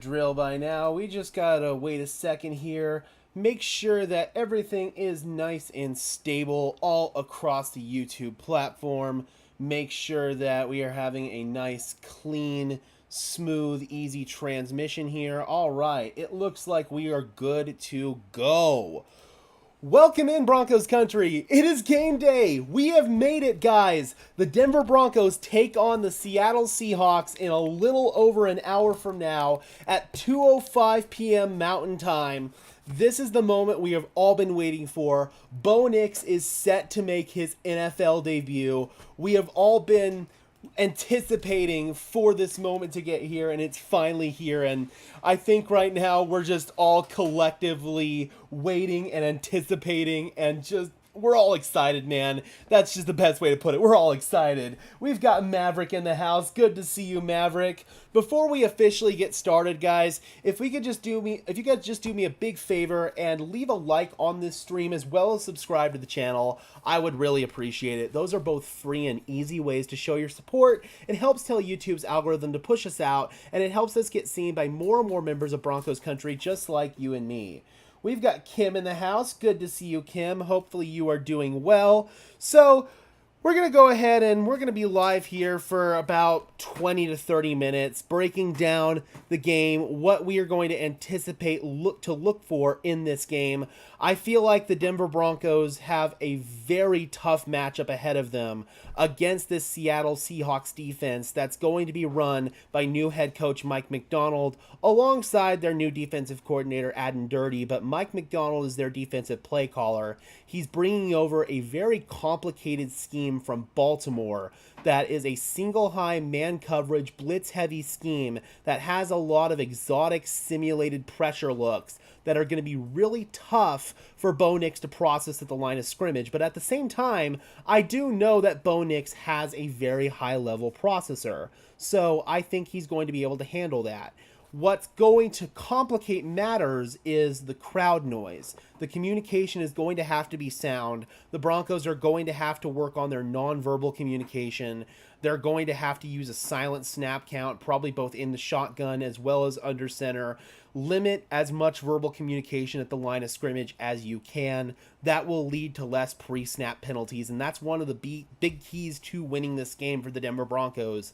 Drill by now. We just gotta wait a second here. Make sure that everything is nice and stable all across the YouTube platform. Make sure that we are having a nice, clean, smooth, easy transmission here. All right, it looks like we are good to go. Welcome in, Broncos country. It is game day. We have made it, guys. The Denver Broncos take on the Seattle Seahawks in a little over an hour from now at 2:05 p.m. Mountain Time. This is the moment we have all been waiting for. Bo Nix is set to make his NFL debut. We have all been anticipating for this moment to get here, and it's finally here. And I think right now we're just all collectively waiting and anticipating, and just we're all excited, man. That's just the best way to put it. We're all excited. We've got Maverick in the house. Good to see you, Maverick. Before we officially get started, guys, if you could just do me a big favor and leave a like on this stream as well as subscribe to the channel, I would really appreciate it. Those are both free and easy ways to show your support. It helps tell YouTube's algorithm to push us out, and it helps us get seen by more and more members of Broncos country just like you and me. We've got Kim in the house. Good to see you, Kim. Hopefully you are doing well. So we're going to go ahead and we're going to be live here for about 20 to 30 minutes, breaking down the game, what we are going to anticipate look for in this game. I feel like the Denver Broncos have a very tough matchup ahead of them against this Seattle Seahawks defense that's going to be run by new head coach Mike Macdonald alongside their new defensive coordinator Adden Dirty. But Mike Macdonald is their defensive play caller. He's bringing over a very complicated scheme from Baltimore that is a single high man coverage blitz heavy scheme that has a lot of exotic simulated pressure looks that are going to be really tough for Bo Nix to process at the line of scrimmage. But at the same time, I do know that Bo Nix has a very high level processor, so I think he's going to be able to handle that. What's going to complicate matters is the crowd noise. The communication is going to have to be sound. The Broncos are going to have to work on their nonverbal communication. They're going to have to use a silent snap count, probably both in the shotgun as well as under center. Limit as much verbal communication at the line of scrimmage as you can. That will lead to less pre-snap penalties, and that's one of the big keys to winning this game for the Denver Broncos.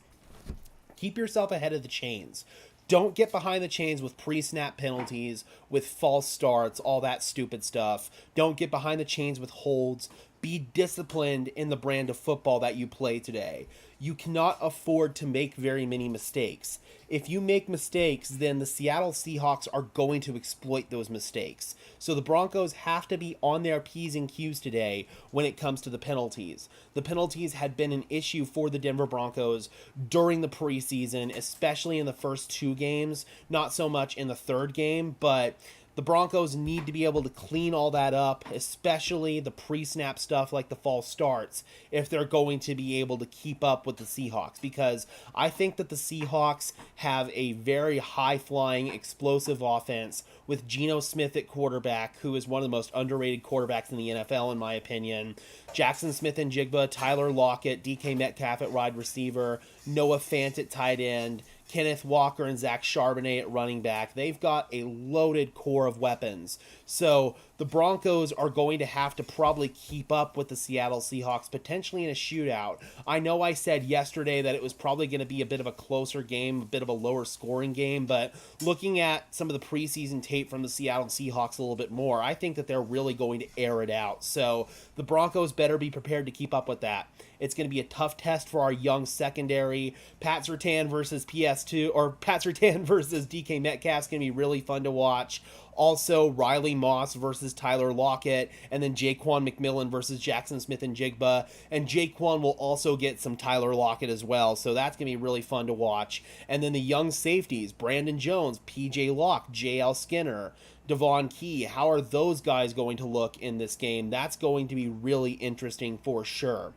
Keep yourself ahead of the chains. Don't get behind the chains with pre-snap penalties, with false starts, all that stupid stuff. Don't get behind the chains with holds. Be disciplined in the brand of football that you play today. You cannot afford to make very many mistakes. If you make mistakes, then the Seattle Seahawks are going to exploit those mistakes. So the Broncos have to be on their P's and Q's today when it comes to the penalties. The penalties had been an issue for the Denver Broncos during the preseason, especially in the first two games, not so much in the third game, but the Broncos need to be able to clean all that up, especially the pre-snap stuff like the false starts, if they're going to be able to keep up with the Seahawks. Because I think that the Seahawks have a very high-flying, explosive offense with Geno Smith at quarterback, who is one of the most underrated quarterbacks in the NFL, in my opinion. Jackson Smith-Njigba, Tyler Lockett, DK Metcalf at wide receiver, Noah Fant at tight end, Kenneth Walker and Zach Charbonnet at running back. They've got a loaded core of weapons. So the Broncos are going to have to probably keep up with the Seattle Seahawks, potentially in a shootout. I know I said yesterday that it was probably going to be a bit of a closer game, a bit of a lower scoring game, but looking at some of the preseason tape from the Seattle Seahawks a little bit more, I think that they're really going to air it out. So the Broncos better be prepared to keep up with that. It's going to be a tough test for our young secondary. Pat Surtain versus PS2, or Pat Surtain versus DK Metcalf is going to be really fun to watch. Also, Riley Moss versus Tyler Lockett, and then Jaquan McMillan versus Jackson Smith-Njigba. And Jaquan will also get some Tyler Lockett as well, so that's going to be really fun to watch. And then the young safeties, Brandon Jones, PJ Locke, JL Skinner, Devon Key. How are those guys going to look in this game? That's going to be really interesting for sure.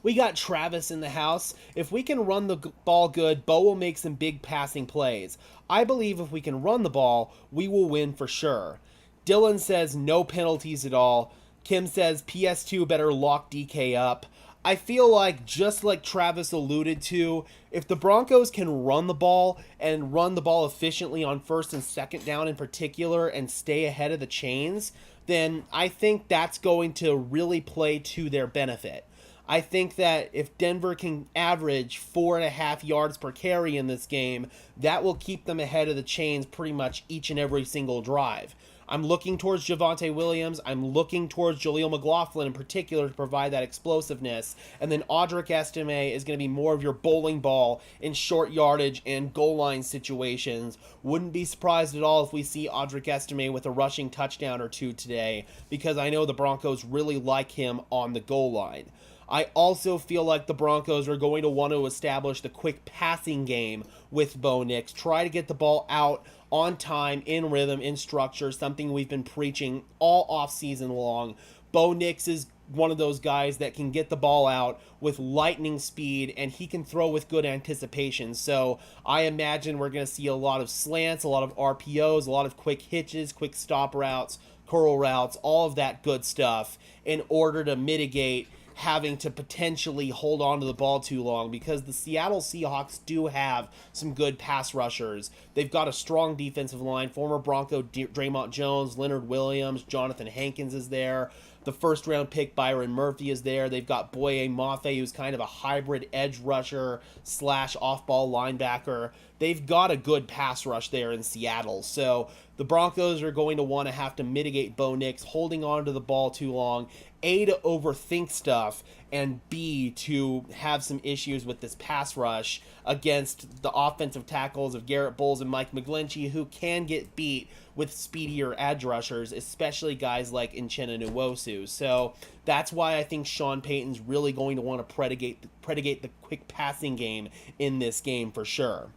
We got Travis in the house. If we can run the ball good, Bo will make some big passing plays. I believe if we can run the ball, we will win for sure. Dylan says no penalties at all. Kim says PS2 better lock DK up. I feel like, just like Travis alluded to, if the Broncos can run the ball and run the ball efficiently on first and second down in particular and stay ahead of the chains, then I think that's going to really play to their benefit. I think that if Denver can average 4.5 yards per carry in this game, that will keep them ahead of the chains pretty much each and every single drive. I'm looking towards Javonte Williams. I'm looking towards Jaleel McLaughlin in particular to provide that explosiveness. And then Audric Estime is going to be more of your bowling ball in short yardage and goal line situations. Wouldn't be surprised at all if we see Audric Estime with a rushing touchdown or two today, because I know the Broncos really like him on the goal line. I also feel like the Broncos are going to want to establish the quick passing game with Bo Nix. Try to get the ball out on time, in rhythm, in structure, something we've been preaching all offseason long. Bo Nix is one of those guys that can get the ball out with lightning speed, and he can throw with good anticipation. So I imagine we're going to see a lot of slants, a lot of RPOs, a lot of quick hitches, quick stop routes, curl routes, all of that good stuff in order to mitigate having to potentially hold on to the ball too long, because the Seattle Seahawks do have some good pass rushers. They've got a strong defensive line. Former Bronco Draymond Jones, Leonard Williams, Jonathan Hankins is there. The first round pick Byron Murphy is there. They've got Boye Mafe, who's kind of a hybrid edge rusher slash off-ball linebacker. They've got a good pass rush there in Seattle. So the Broncos are going to want to have to mitigate Bo Nix holding on to the ball too long, A, to overthink stuff, and B, to have some issues with this pass rush against the offensive tackles of Garrett Bowles and Mike McGlinchey, who can get beat with speedier edge rushers, especially guys like Uchenna Nwosu. So that's why I think Sean Payton's really going to want to predicate the quick passing game in this game for sure.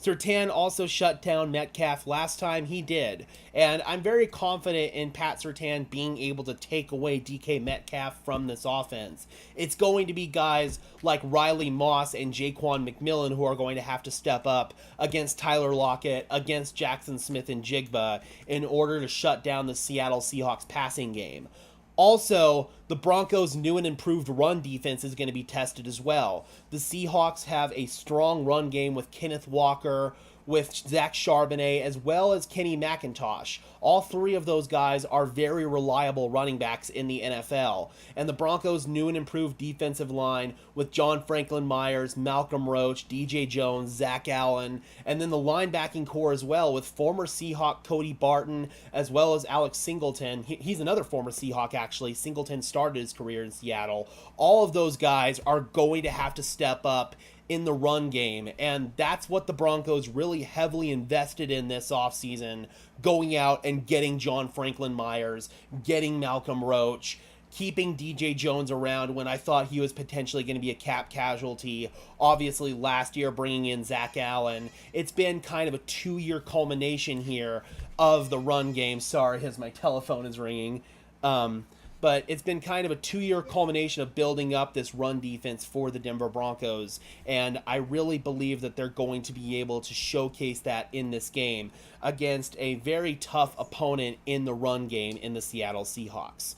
Surtain also shut down Metcalf last time. He did. And I'm very confident in Pat Surtain being able to take away DK Metcalf from this offense. It's going to be guys like Riley Moss and Jaquan McMillan who are going to have to step up against Tyler Lockett, against Jackson Smith and Jigba in order to shut down the Seattle Seahawks passing game. Also, the Broncos' new and improved run defense is going to be tested as well. The Seahawks have a strong run game with Kenneth Walker, with Zach Charbonnet, as well as Kenny McIntosh. All three of those guys are very reliable running backs in the NFL. And the Broncos' new and improved defensive line with John Franklin Myers, Malcolm Roach, DJ Jones, Zach Allen, and then the linebacking core as well with former Seahawk Cody Barton, as well as Alex Singleton. He's another former Seahawk, actually. Singleton started his career in Seattle. All of those guys are going to have to step up in the run game, and that's what the Broncos really heavily invested in this offseason, going out and getting John Franklin Myers, getting Malcolm Roach, keeping DJ Jones around when I thought he was potentially going to be a cap casualty. Obviously, last year bringing in Zach Allen. It's been kind of a 2-year culmination here of the run game. Sorry, as my telephone is ringing. But it's been kind of a 2-year culmination of building up this run defense for the Denver Broncos, and I really believe that they're going to be able to showcase that in this game against a very tough opponent in the run game in the Seattle Seahawks.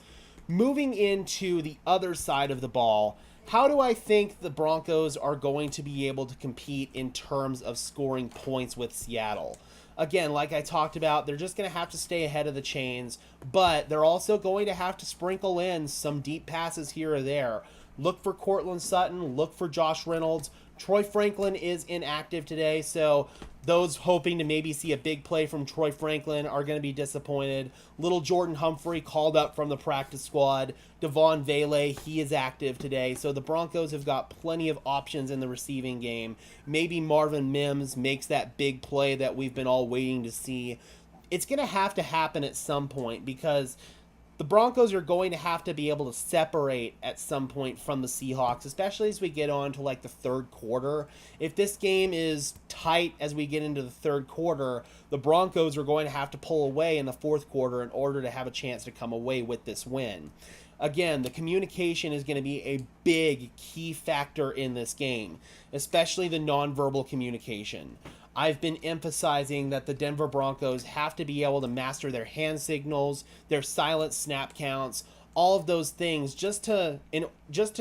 Moving into the other side of the ball, how do I think the Broncos are going to be able to compete in terms of scoring points with Seattle? Again, like I talked about, they're just going to have to stay ahead of the chains, but they're also going to have to sprinkle in some deep passes here or there. Look for Courtland Sutton, look for Josh Reynolds. Troy Franklin is inactive today, so those hoping to maybe see a big play from Troy Franklin are going to be disappointed. Little Jordan Humphrey called up from the practice squad. Devon Vele, he is active today. So the Broncos have got plenty of options in the receiving game. Maybe Marvin Mims makes that big play that we've been all waiting to see. It's going to happen at some point, because the Broncos are going to have to be able to separate at some point from the Seahawks, especially as we get on to like the third quarter. If this game is tight as we get into the third quarter, the Broncos are going to have to pull away in the fourth quarter in order to have a chance to come away with this win. Again, the communication is going to be a big key factor in this game, especially the nonverbal communication. I've been emphasizing that the Denver Broncos have to be able to master their hand signals, their silent snap counts, all of those things just to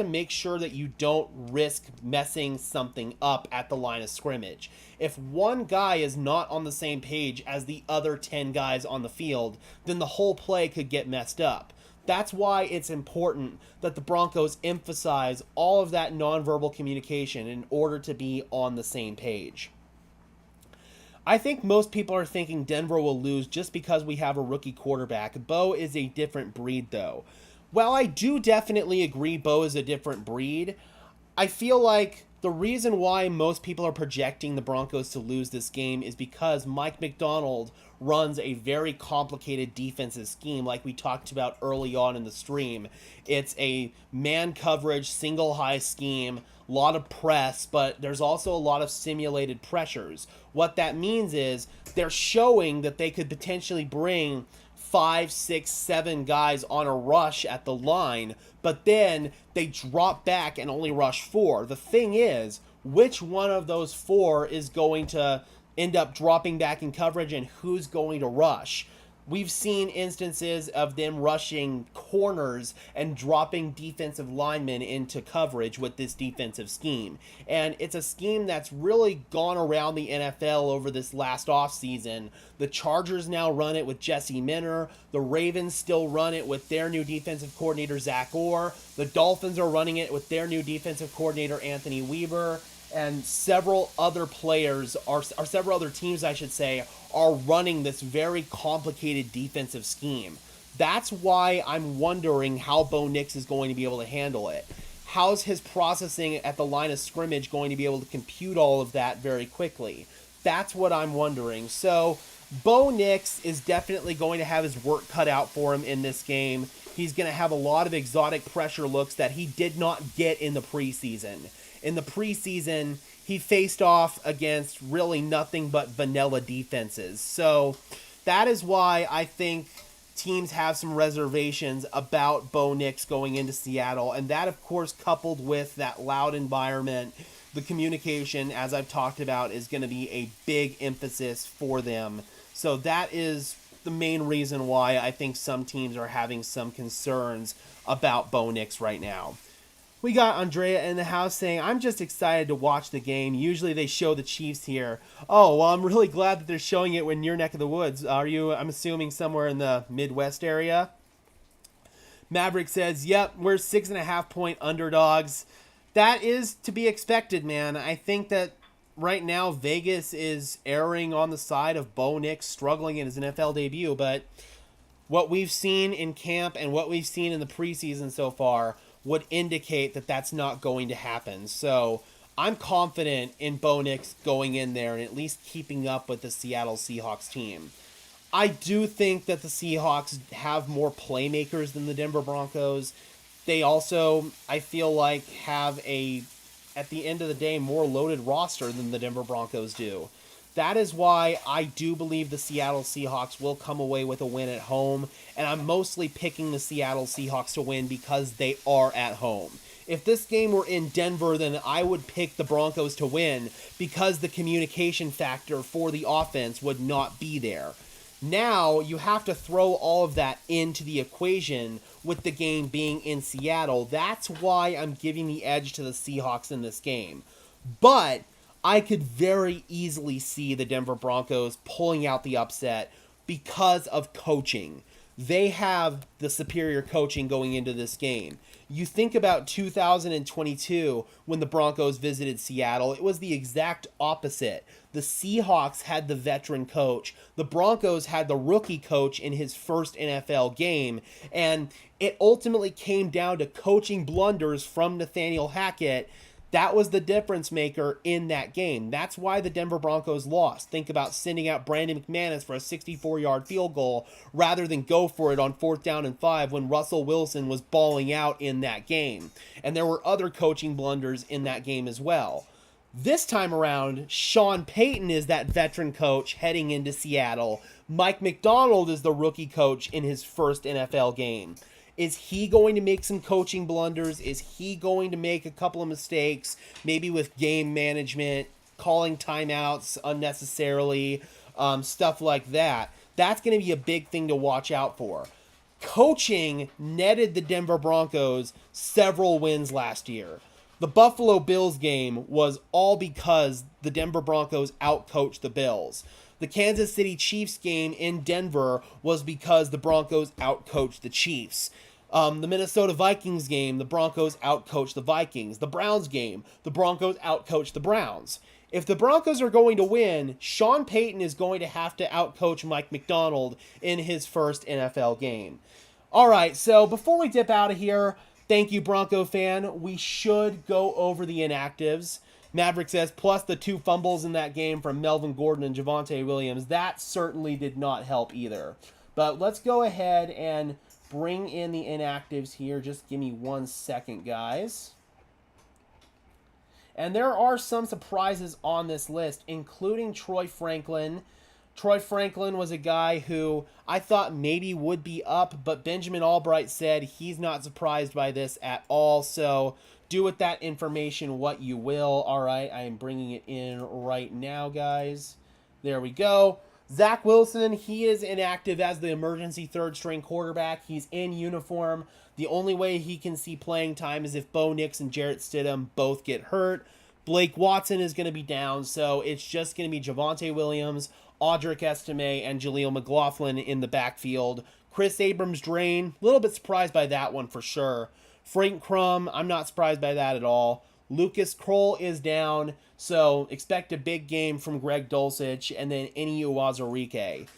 make sure that you don't risk messing something up at the line of scrimmage. If one guy is not on the same page as the other 10 guys on the field, then the whole play could get messed up. That's why it's important that the Broncos emphasize all of that nonverbal communication in order to be on the same page. I think most people are thinking Denver will lose just because we have a rookie quarterback. Bo is a different breed, though. While I do definitely agree Bo is a different breed, I feel like the reason why most people are projecting the Broncos to lose this game is because Mike Macdonald runs a very complicated defensive scheme like we talked about early on in the stream. It's a man coverage, single high scheme, a lot of press, but there's also a lot of simulated pressures. What that means is they're showing that they could potentially bring 5, 6, 7 guys on a rush at the line, but then they drop back and only rush 4. The thing is, which one of those 4 is going to end up dropping back in coverage and who's going to rush? We've seen instances of them rushing corners and dropping defensive linemen into coverage with this defensive scheme. And it's a scheme that's really gone around the NFL over this last offseason. The Chargers now run it with Jesse Minter. The Ravens still run it with their new defensive coordinator, Zach Orr. The Dolphins are running it with their new defensive coordinator, Anthony Weaver. And several other players, or several other teams, I should say, are running this very complicated defensive scheme. That's why I'm wondering how Bo Nix is going to be able to handle it. How's his processing at the line of scrimmage going to be able to compute all of that very quickly? That's what I'm wondering. So, Bo Nix is definitely going to have his work cut out for him in this game. He's going to have a lot of exotic pressure looks that he did not get in the preseason. In the preseason, he faced off against really nothing but vanilla defenses. So that is why I think teams have some reservations about Bo Nix going into Seattle. And that, of course, coupled with that loud environment, the communication, as I've talked about, is going to be a big emphasis for them. So that is the main reason why I think some teams are having some concerns about Bo Nix right now. We got Andrea in the house saying, I'm just excited to watch the game. Usually they show the Chiefs here. Oh, well, I'm really glad that they're showing it in your neck of the woods. Are you, I'm assuming, somewhere in the Midwest area? Maverick says, yep, we're 6.5-point underdogs. That is to be expected, man. I think that right now Vegas is erring on the side of Bo Nix struggling in his NFL debut, but what we've seen in camp and what we've seen in the preseason so far would indicate that that's not going to happen. So I'm confident in Bo Nix going in there and at least keeping up with the Seattle Seahawks team. I do think that the Seahawks have more playmakers than the Denver Broncos. They also, I feel like, have at the end of the day, more loaded roster than the Denver Broncos do. That is why I do believe the Seattle Seahawks will come away with a win at home, and I'm mostly picking the Seattle Seahawks to win because they are at home. If this game were in Denver, then I would pick the Broncos to win because the communication factor for the offense would not be there. Now, you have to throw all of that into the equation with the game being in Seattle. That's why I'm giving the edge to the Seahawks in this game. But I could very easily see the Denver Broncos pulling out the upset because of coaching. They have the superior coaching going into this game. You think about 2022 when the Broncos visited Seattle, it was the exact opposite. The Seahawks had the veteran coach. The Broncos had the rookie coach in his first NFL game. And it ultimately came down to coaching blunders from Nathaniel Hackett. That was the difference maker in that game. That's why the Denver Broncos lost. Think about sending out Brandon McManus for a 64-yard field goal rather than go for it on 4th down and 5 when Russell Wilson was balling out in that game. And there were other coaching blunders in that game as well. This time around, Sean Payton is that veteran coach heading into Seattle. Mike Macdonald is the rookie coach in his first NFL game. Is he going to make some coaching blunders? Is he going to make a couple of mistakes, maybe with game management, calling timeouts unnecessarily, stuff like that? That's going to be a big thing to watch out for. Coaching netted the Denver Broncos several wins last year. The Buffalo Bills game was all because the Denver Broncos outcoached the Bills. The Kansas City Chiefs game in Denver was because the Broncos outcoached the Chiefs. The Minnesota Vikings game, the Broncos outcoached the Vikings. The Browns game, the Broncos outcoached the Browns. If the Broncos are going to win, Sean Payton is going to have to outcoach Mike McDonald in his first NFL game. All right, so before we dip out of here, thank you, Bronco fan. We should go over the inactives. Maverick says, plus the 2 fumbles in that game from Melvin Gordon and Javonte Williams. That certainly did not help either. But let's go ahead and bring in the inactives here. Just give me 1 second, guys. And there are some surprises on this list, including Troy Franklin. Troy Franklin was a guy who I thought maybe would be up, but Benjamin Albright said he's not surprised by this at all. So do with that information what you will. All right, I am bringing it in right now, guys. There we go. Zach Wilson, he is inactive as the emergency third-string quarterback. He's in uniform. The only way he can see playing time is if Bo Nix and Jarrett Stidham both get hurt. Blake Watson is going to be down, so it's just going to be Javonte Williams, Audric Estime, and Jaleel McLaughlin in the backfield. Chris Abrams-Drain, a little bit surprised by that one for sure. Frank Crum, I'm not surprised by that at all. Lucas Kroll is down, so expect a big game from Greg Dulcich, and then Eni Uwazurike.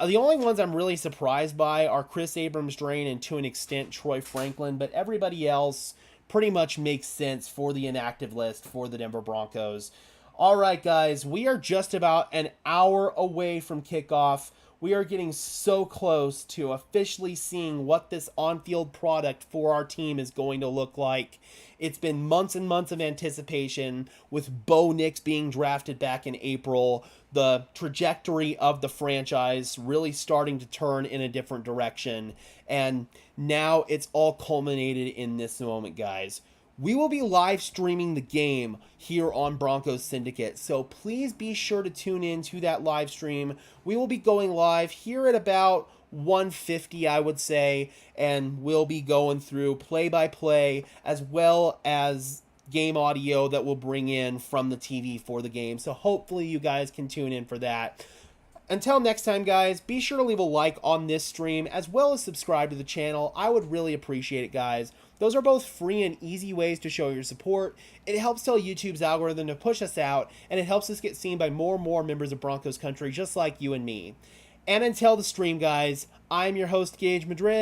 The only ones I'm really surprised by are Chris Abrams-Drain and, to an extent, Troy Franklin, but everybody else pretty much makes sense for the inactive list for the Denver Broncos. All right, guys, we are just about an hour away from kickoff. We are getting so close to officially seeing what this on-field product for our team is going to look like. It's been months and months of anticipation with Bo Nix being drafted back in April, the trajectory of the franchise really starting to turn in a different direction, and now it's all culminated in this moment, guys. We will be live streaming the game here on Broncos Syndicate, so please be sure to tune in to that live stream. We will be going live here at about 1:50, I would say, and we'll be going through play-by-play as well as game audio that we'll bring in from the TV for the game. So hopefully you guys can tune in for that. Until next time, guys, be sure to leave a like on this stream as well as subscribe to the channel. I would really appreciate it, guys. Those are both free and easy ways to show your support. It helps tell YouTube's algorithm to push us out, and it helps us get seen by more and more members of Broncos country just like you and me. And until the stream, guys, I'm your host, Gage Madrid.